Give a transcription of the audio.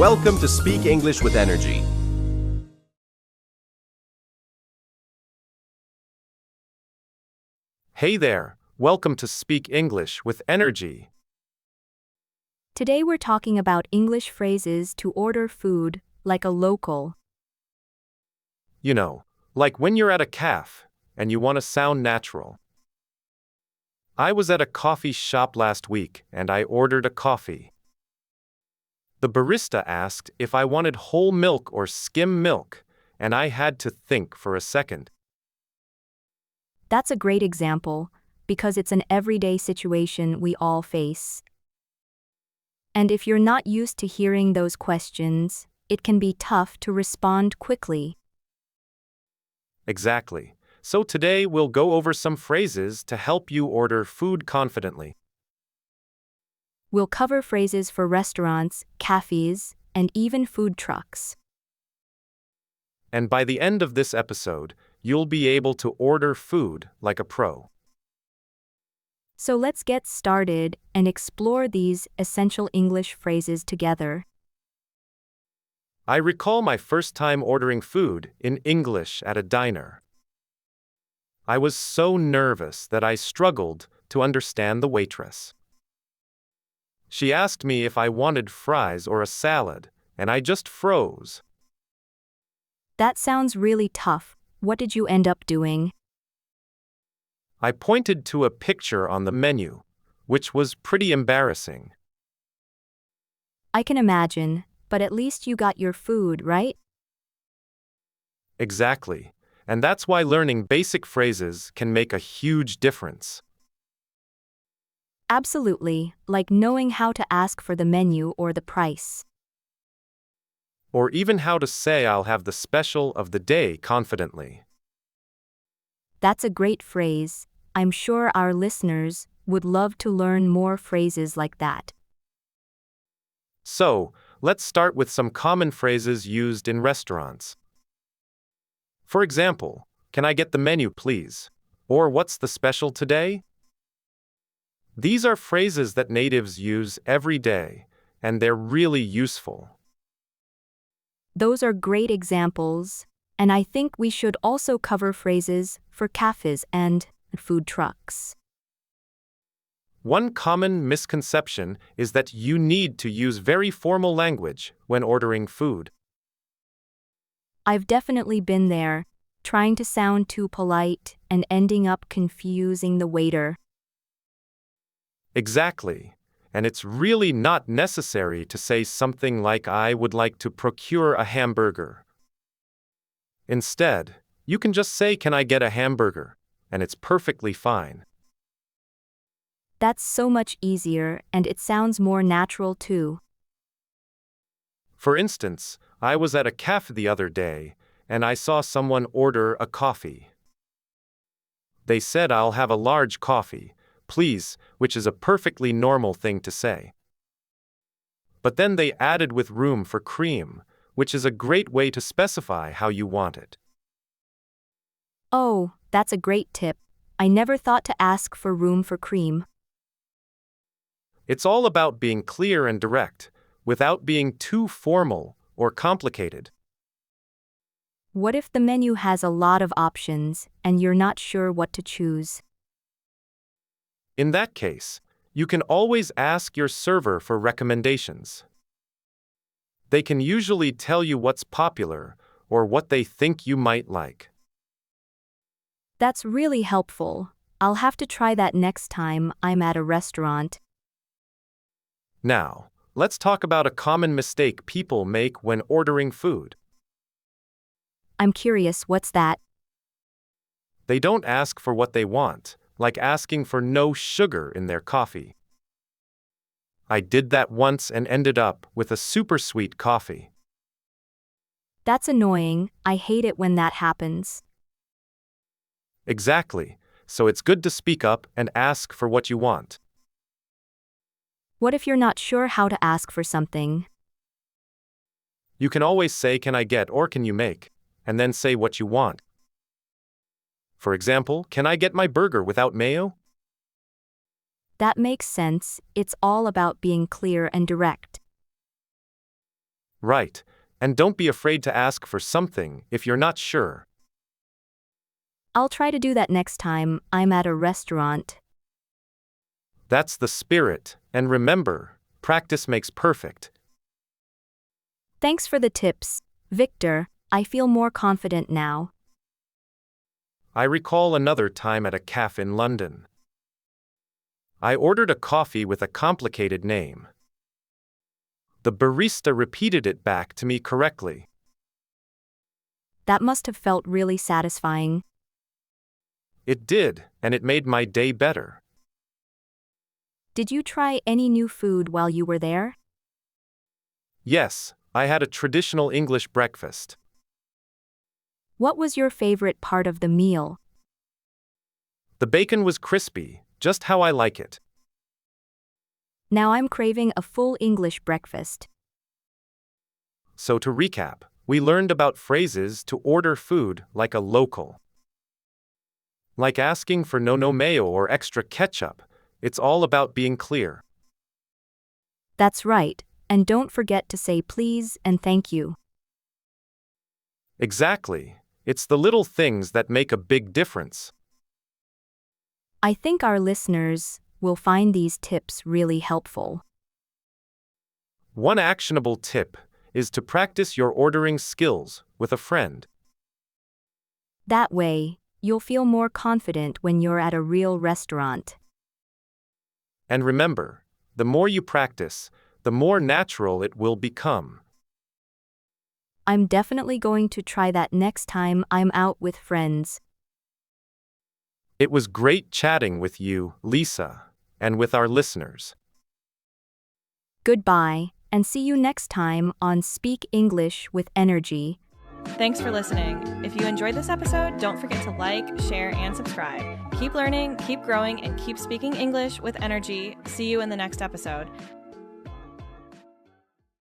Welcome to Speak English with Energy. Hey there, welcome to Speak English with Energy. Today we're talking about English phrases to order food like a local. You know, like when you're at a cafe and you want to sound natural. I was at a coffee shop last week and I ordered a coffee. The barista asked if I wanted whole milk or skim milk, and I had to think for a second. That's a great example because it's an everyday situation we all face. And if you're not used to hearing those questions, it can be tough to respond quickly. Exactly. So today we'll go over some phrases to help you order food confidently. We'll cover phrases for restaurants, cafes, and even food trucks. And by the end of this episode, you'll be able to order food like a pro. So let's get started and explore these essential English phrases together. I recall my first time ordering food in English at a diner. I was so nervous that I struggled to understand the waitress. She asked me if I wanted fries or a salad, and I just froze. That sounds really tough. What did you end up doing? I pointed to a picture on the menu, which was pretty embarrassing. I can imagine, but at least you got your food, right? Exactly, and that's why learning basic phrases can make a huge difference. Absolutely, like knowing how to ask for the menu or the price. Or even how to say I'll have the special of the day confidently. That's a great phrase. I'm sure our listeners would love to learn more phrases like that. So, let's start with some common phrases used in restaurants. For example, can I get the menu, please? Or what's the special today? These are phrases that natives use every day, and they're really useful. Those are great examples, and I think we should also cover phrases for cafes and food trucks. One common misconception is that you need to use very formal language when ordering food. I've definitely been there, trying to sound too polite and ending up confusing the waiter. Exactly. And it's really not necessary to say something like I would like to procure a hamburger. Instead, you can just say can I get a hamburger, and it's perfectly fine. That's so much easier and it sounds more natural too. For instance, I was at a cafe the other day, and I saw someone order a coffee. They said I'll have a large coffee, please, which is a perfectly normal thing to say. But then they added with room for cream, which is a great way to specify how you want it. Oh, that's a great tip. I never thought to ask for room for cream. It's all about being clear and direct, without being too formal or complicated. What if the menu has a lot of options and you're not sure what to choose? In that case, you can always ask your server for recommendations. They can usually tell you what's popular or what they think you might like. That's really helpful. I'll have to try that next time I'm at a restaurant. Now, let's talk about a common mistake people make when ordering food. I'm curious, what's that? They don't ask for what they want, like asking for no sugar in their coffee. I did that once and ended up with a super sweet coffee. That's annoying. I hate it when that happens. Exactly, so it's good to speak up and ask for what you want. What if you're not sure how to ask for something? You can always say can I get or can you make, and then say what you want. For example, can I get my burger without mayo? That makes sense. It's all about being clear and direct. Right, and don't be afraid to ask for something if you're not sure. I'll try to do that next time I'm at a restaurant. That's the spirit, and remember, practice makes perfect. Thanks for the tips, Victor. I feel more confident now. I recall another time at a cafe in London. I ordered a coffee with a complicated name. The barista repeated it back to me correctly. That must have felt really satisfying. It did, and it made my day better. Did you try any new food while you were there? Yes, I had a traditional English breakfast. What was your favorite part of the meal? The bacon was crispy, just how I like it. Now I'm craving a full English breakfast. So to recap, we learned about phrases to order food like a local. Like asking for no mayo or extra ketchup, it's all about being clear. That's right, and don't forget to say please and thank you. Exactly. It's the little things that make a big difference. I think our listeners will find these tips really helpful. One actionable tip is to practice your ordering skills with a friend. That way, you'll feel more confident when you're at a real restaurant. And remember, the more you practice, the more natural it will become. I'm definitely going to try that next time I'm out with friends. It was great chatting with you, Lisa, and with our listeners. Goodbye, and see you next time on Speak English with Energy. Thanks for listening. If you enjoyed this episode, don't forget to like, share, and subscribe. Keep learning, keep growing, and keep speaking English with energy. See you in the next episode.